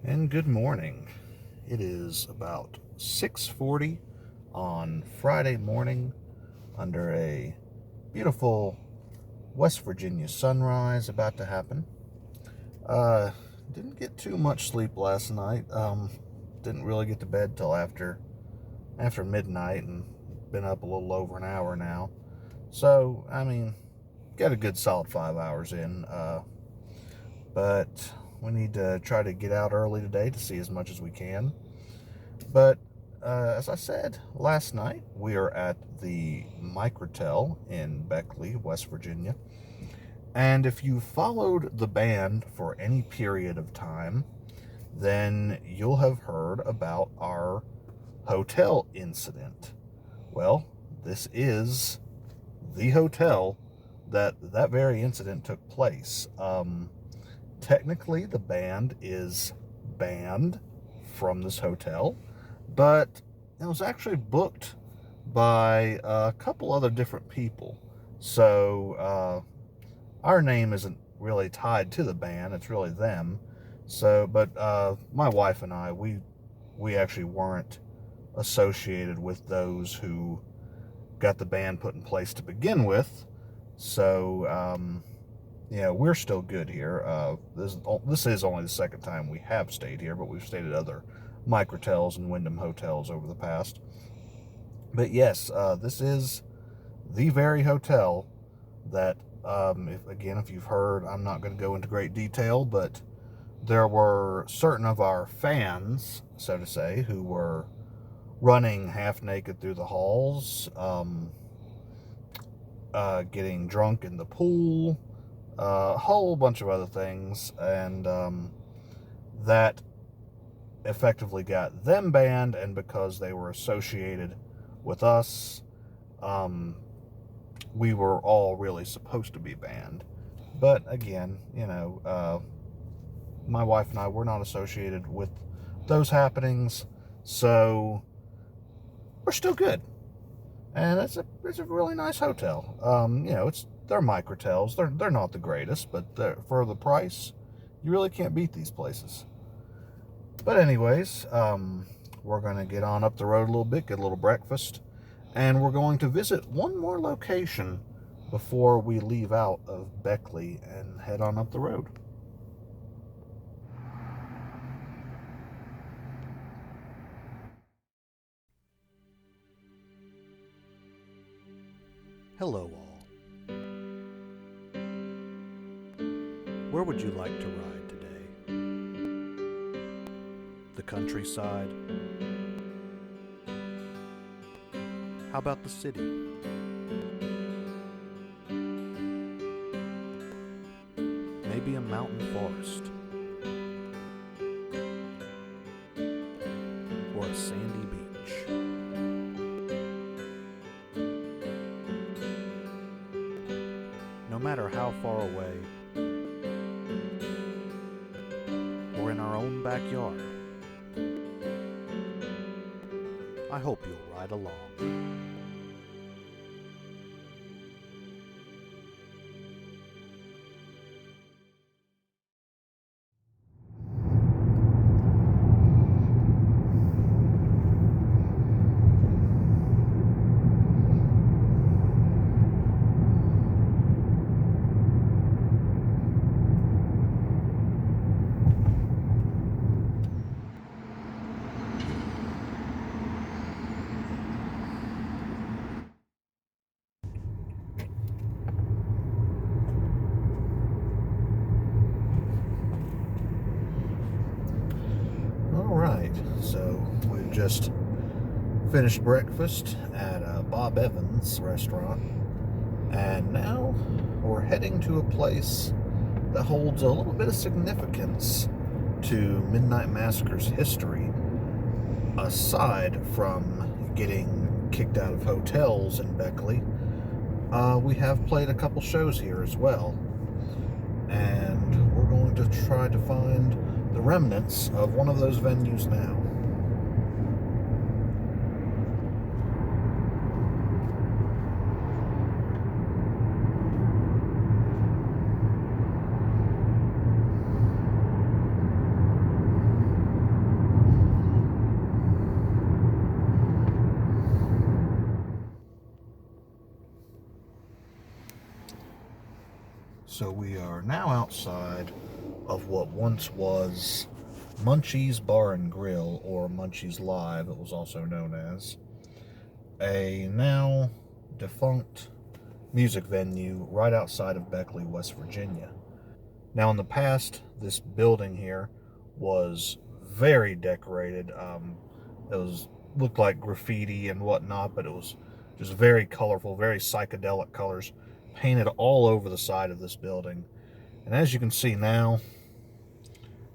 And good morning. It is about 6:40 on Friday morning under a beautiful West Virginia sunrise about to happen. Uh, didn't get too much sleep last night. Didn't really get to bed till after midnight, and been up a little over an hour now. So, got a good solid 5 hours in. But we need to try to get out early today to see as much as we can. But as I said last night, we are at the Microtel in Beckley, West Virginia. And if you followed the band for any period of time, then you'll have heard about our hotel incident. Well, this is the hotel that very incident took place. Technically, the band is banned from this hotel, but it was actually booked by a couple other different people. So our name isn't really tied to the band; it's really them. So, but my wife and I, we actually weren't associated with those who got the band put in place to begin with. So, we're still good here. This is only the second time we have stayed here, but we've stayed at other Microtels and Wyndham hotels over the past. But yes, this is the very hotel that, if you've heard, I'm not going to go into great detail, but there were certain of our fans, so to say, who were running half naked through the halls, getting drunk in the pool, a whole bunch of other things, and that effectively got them banned. And because they were associated with us, we were all really supposed to be banned. But again, my wife and I were not associated with those happenings, so we're still good. And it's a really nice hotel. They're Microtels. They're not the greatest, but for the price, you really can't beat these places. But anyways, we're going to get on up the road a little bit, get a little breakfast, and we're going to visit one more location before we leave out of Beckley and head on up the road. Hello all. Where would you like to ride today? The countryside? How about the city? Maybe a mountain forest? Or a sandy beach? No matter how far away, or in our own backyard, I hope you'll ride along. Alright, so we've just finished breakfast at Bob Evans restaurant, and now we're heading to a place that holds a little bit of significance to Midnite Massacre's history, aside from getting kicked out of hotels in Beckley. We have played a couple shows here as well, and we're going to try to find the remnants of one of those venues now. So we are now outside of what once was Munchie's Bar and Grill, or Munchie's Live, it was also known as, a now defunct music venue right outside of Beckley, West Virginia. Now, in the past, this building here was very decorated. It was looked like graffiti and whatnot, but it was just very colorful, very psychedelic colors painted all over the side of this building. And as you can see now,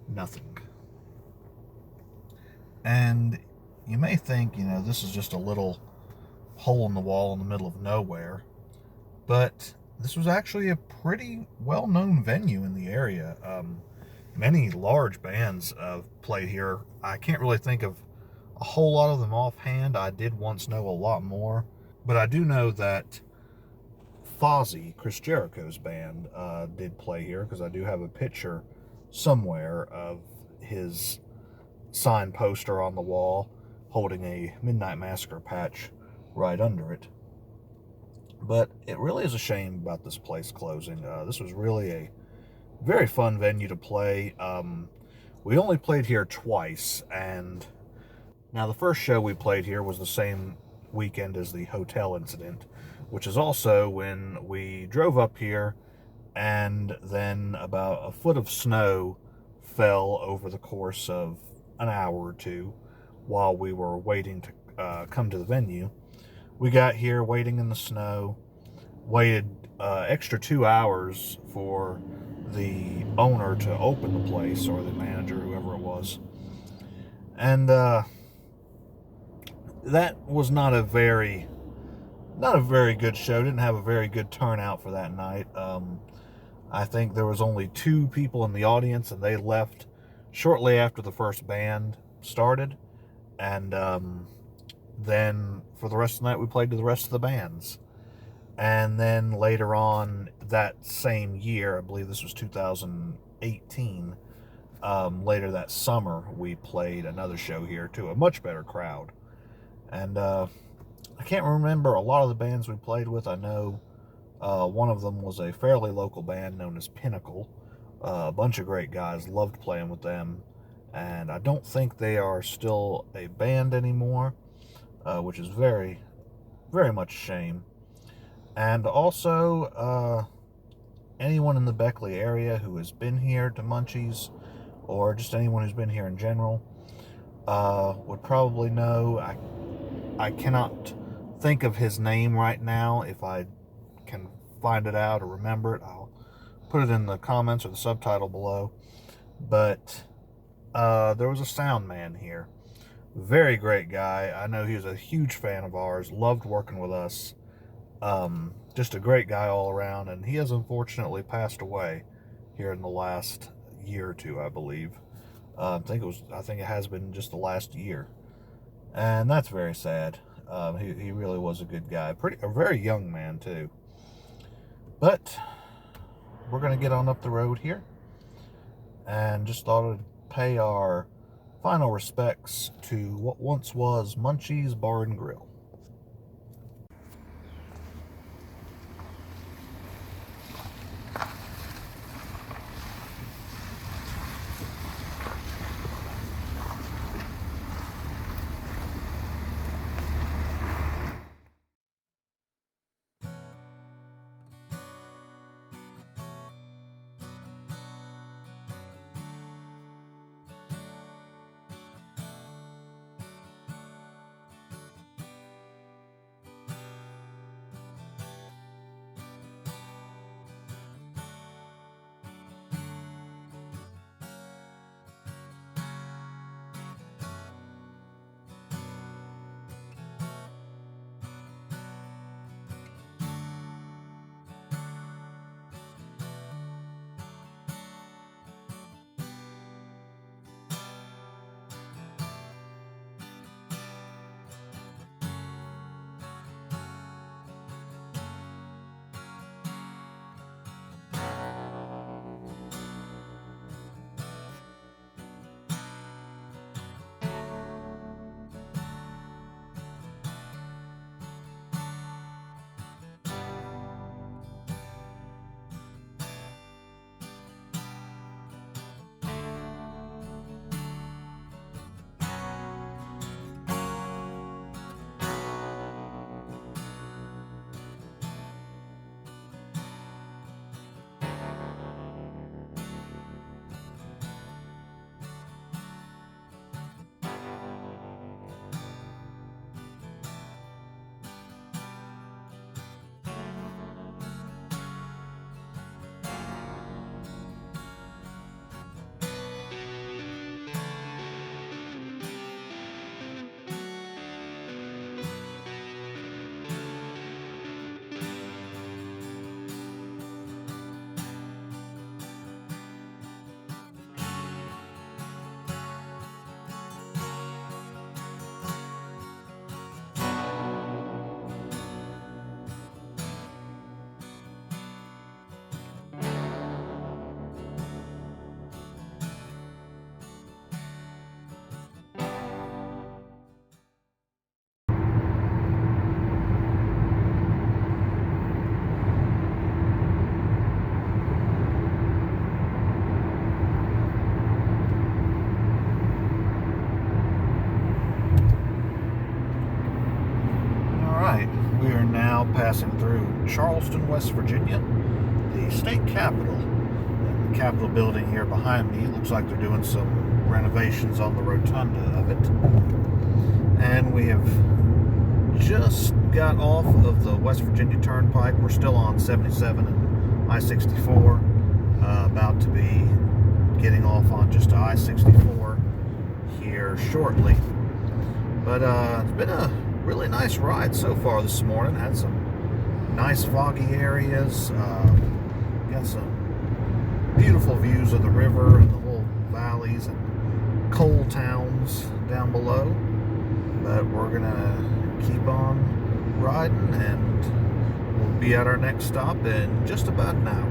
nothing. And you may think, this is just a little hole in the wall in the middle of nowhere, but this was actually a pretty well-known venue in the area. Many large bands played here. I can't really think of a whole lot of them offhand. I did once know a lot more, but I do know that Fozzy, Chris Jericho's band, did play here, because I do have a picture somewhere of his signed poster on the wall holding a Midnite Massacre patch right under it. But it really is a shame about this place closing. This was really a very fun venue to play. We only played here twice, and now the first show we played here was the same weekend as the hotel incident, which is also when we drove up here, and then about a foot of snow fell over the course of an hour or two while we were waiting to come to the venue. We got here waiting in the snow, waited extra 2 hours for the owner to open the place, or the manager, whoever it was. And that was not a very good show. Didn't have a very good turnout for that night. I think there was only 2 people in the audience, and they left shortly after the first band started. And then for the rest of the night, we played to the rest of the bands. And then later on that same year, I believe this was 2018, later that summer, we played another show here to a much better crowd. And I can't remember a lot of the bands we played with. I know one of them was a fairly local band known as Pinnacle. A bunch of great guys, loved playing with them. And I don't think they are still a band anymore, which is very, very much a shame. And also, anyone in the Beckley area who has been here to Munchies, or just anyone who's been here in general, would probably know. I cannot think of his name right now. If I can find it out or remember it, I'll put it in the comments or the subtitle below. But there was a sound man here. Very great guy. I know he was a huge fan of ours, loved working with us. Just a great guy all around, and he has unfortunately passed away here in the last year or two, I believe. I think it has been just the last year, and that's very sad. He really was a good guy, a very young man too. But we're gonna get on up the road here, and just thought I'd pay our final respects to what once was Munchie's Bar and Grill. now passing through Charleston, West Virginia, the state capitol. And the Capitol building here behind me looks like they're doing some renovations on the rotunda of it. And we have just got off of the West Virginia Turnpike. We're still on 77 and I-64, about to be getting off on just I-64 here shortly. But it's been a really nice ride so far this morning. Had some nice foggy areas. Got some beautiful views of the river and the little valleys and coal towns down below. But we're gonna keep on riding, and we'll be at our next stop in just about an hour.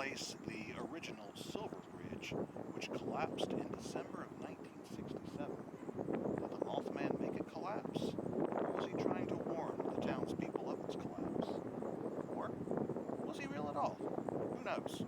replace the original Silver Bridge, which collapsed in December of 1967. Did the Mothman make it collapse? Or was he trying to warn the townspeople of its collapse? Or was he real at all? Who knows?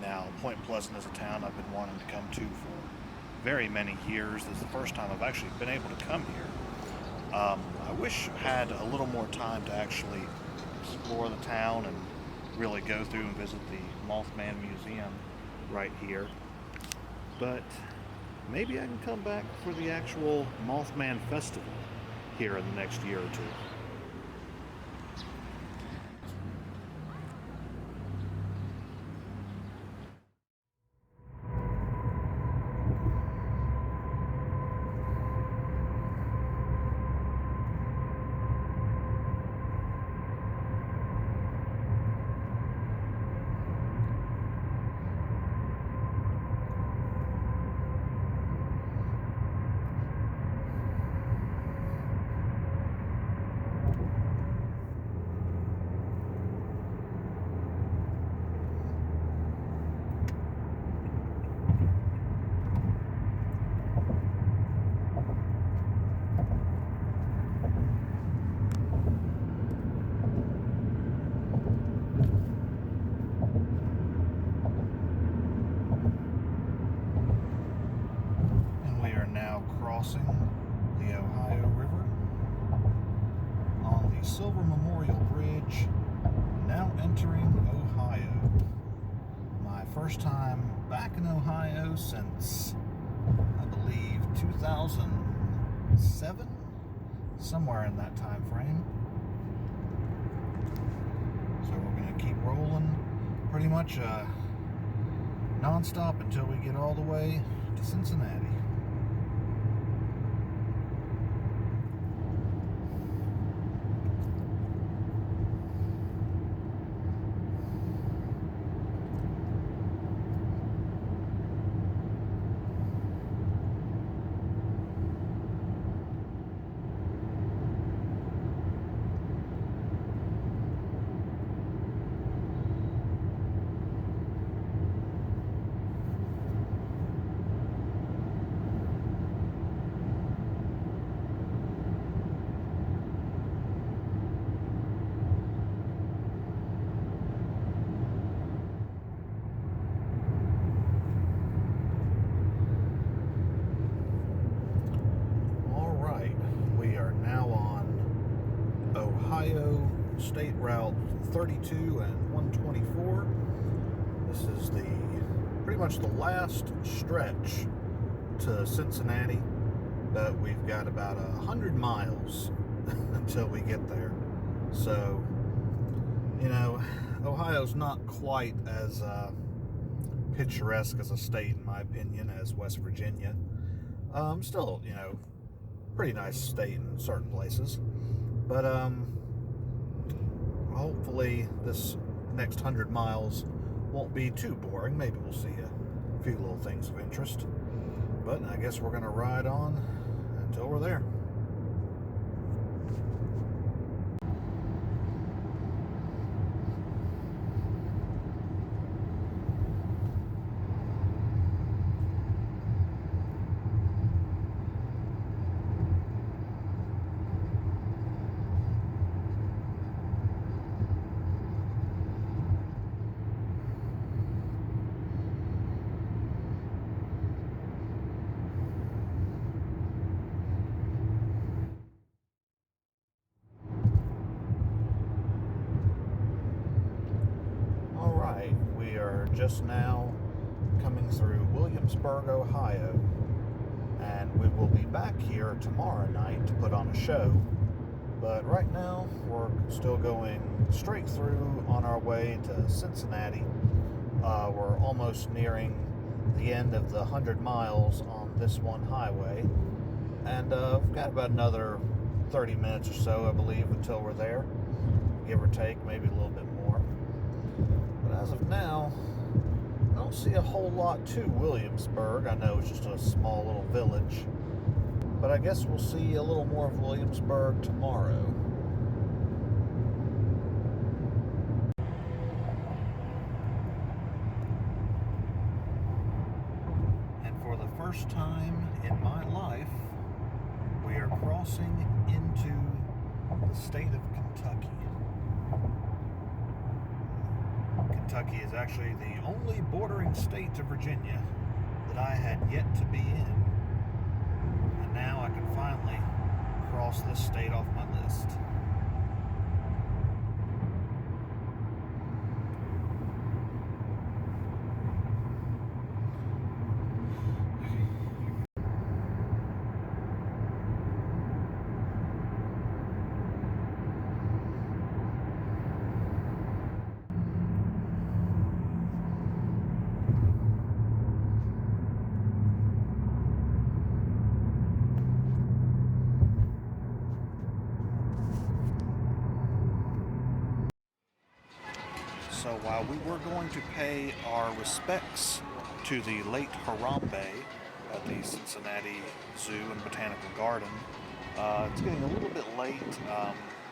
Now, Point Pleasant is a town I've been wanting to come to for very many years. This is the first time I've actually been able to come here. I wish I had a little more time to actually explore the town and really go through and visit the Mothman Museum right here. But maybe I can come back for the actual Mothman Festival here in the next year or two. Crossing the Ohio River on the Silver Memorial Bridge, now entering Ohio. My first time back in Ohio since, I believe, 2007, somewhere in that time frame. So we're going to keep rolling pretty much non-stop until we get all the way to Cincinnati. State Route 32 and 124. This is pretty much the last stretch to Cincinnati, but we've got about 100 miles until we get there. So, you know, Ohio's not quite as picturesque as a state, in my opinion, as West Virginia. Still, you know, pretty nice state in certain places, but hopefully this next 100 miles won't be too boring. Maybe we'll see a few little things of interest, but I guess we're going to ride on until we're there. We are just now coming through Williamsburg, Ohio, and we will be back here tomorrow night to put on a show. But right now, we're still going straight through on our way to Cincinnati. We're almost nearing the end of the 100 miles on this one highway, and we've got about another 30 minutes or so, I believe, until we're there, give or take, maybe a little bit more. But as of now, I don't see a whole lot to Williamsburg. I know it's just a small little village, but I guess we'll see a little more of Williamsburg tomorrow. And for the first time in my life, we are crossing into the state of Kentucky. Kentucky is actually the only bordering state to Virginia that I had yet to be in. And now I can finally cross this state off my list. So while we were going to pay our respects to the late Harambe at the Cincinnati Zoo and Botanical Garden, it's getting a little bit late.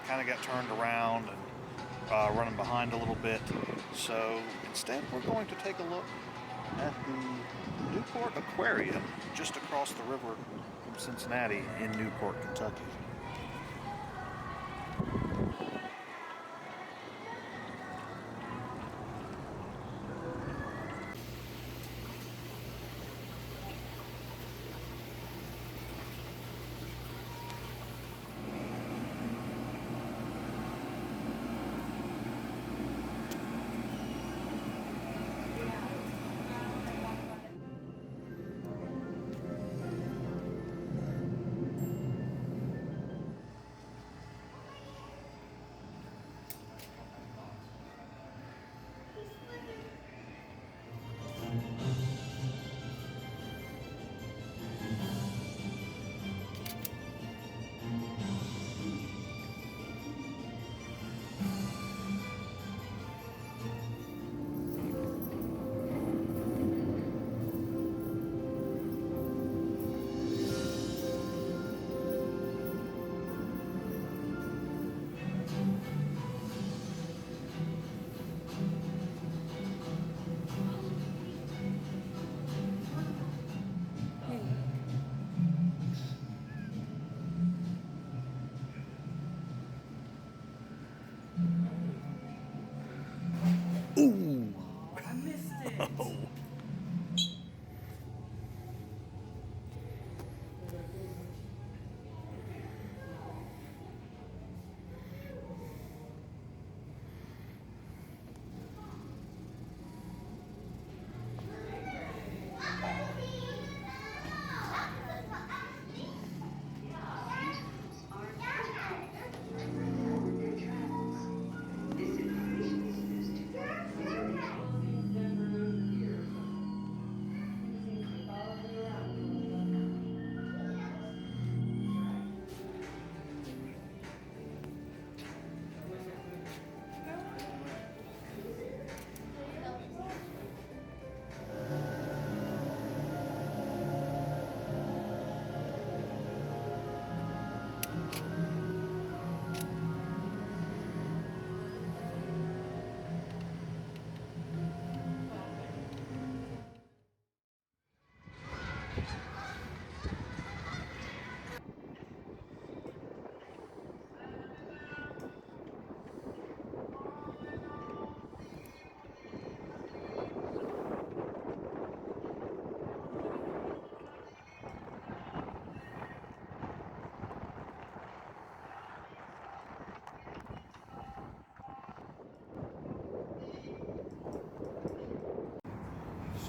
Kind of got turned around and running behind a little bit. So instead we're going to take a look at the Newport Aquarium just across the river from Cincinnati in Newport, Kentucky.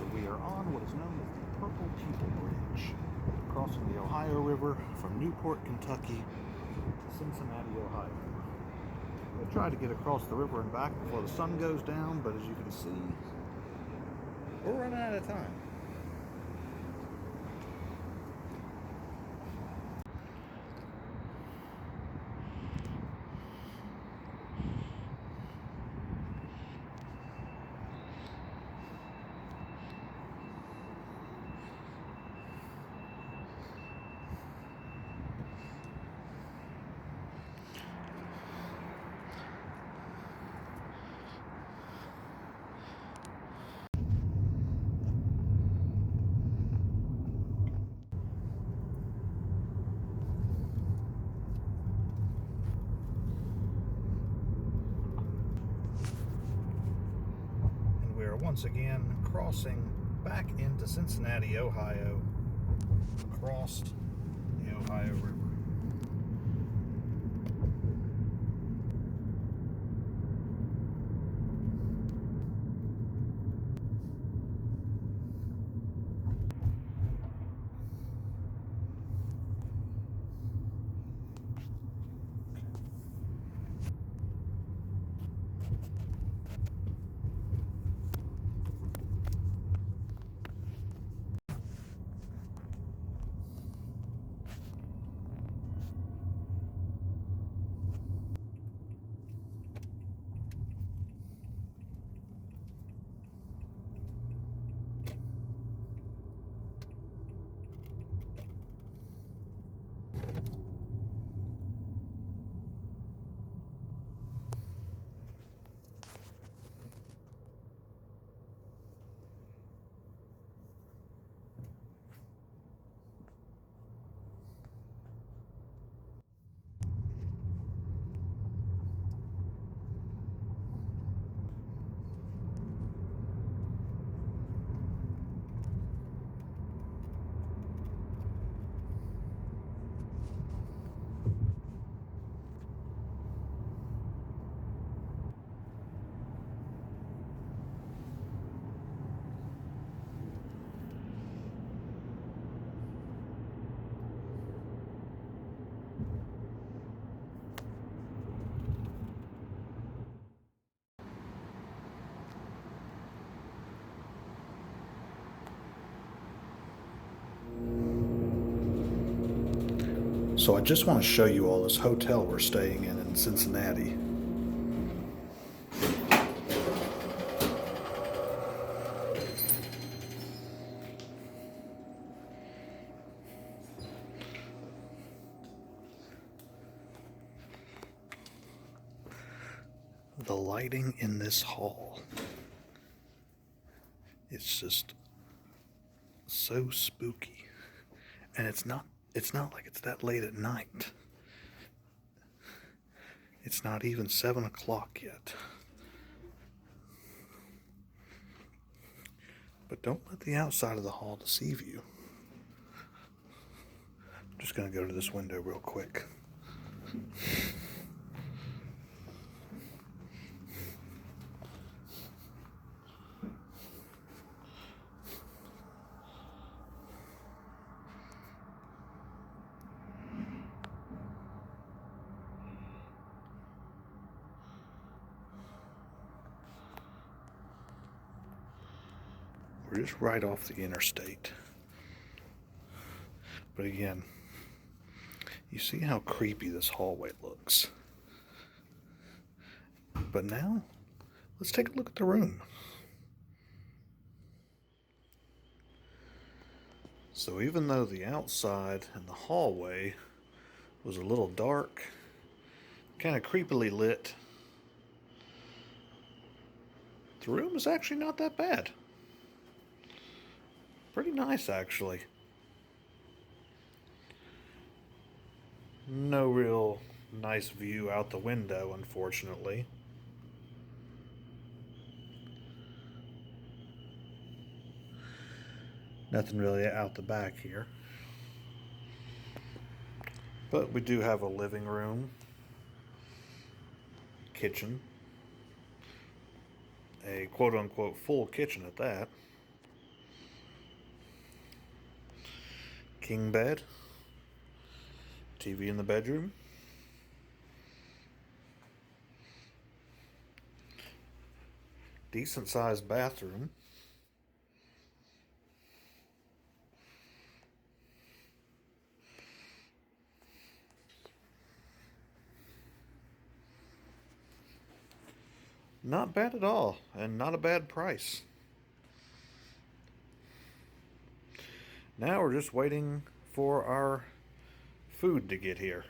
So we are on what is known as the Purple People Bridge, crossing the Ohio River from Newport, Kentucky to Cincinnati, Ohio. We'll try to get across the river and back before the sun goes down, but as you can see, we're running out of time. We are once again crossing back into Cincinnati, Ohio, across the Ohio River. So I just want to show you all this hotel we're staying in Cincinnati. The lighting in this hall, it's just so spooky. And it's not like it's that late at night. It's not even 7 o'clock yet. But don't let the outside of the hall deceive you. I'm just going to go to this window real quick. We're just right off the interstate. But again, you see how creepy this hallway looks. But now, let's take a look at the room. So even though the outside and the hallway was a little dark, kind of creepily lit, the room is actually not that bad. Pretty nice, actually. No real nice view out the window, unfortunately. Nothing really out the back here. But we do have a living room, kitchen, a quote-unquote full kitchen at that. king bed, TV in the bedroom, decent sized bathroom, not bad at all, and not a bad price. Now we're just waiting for our food to get here.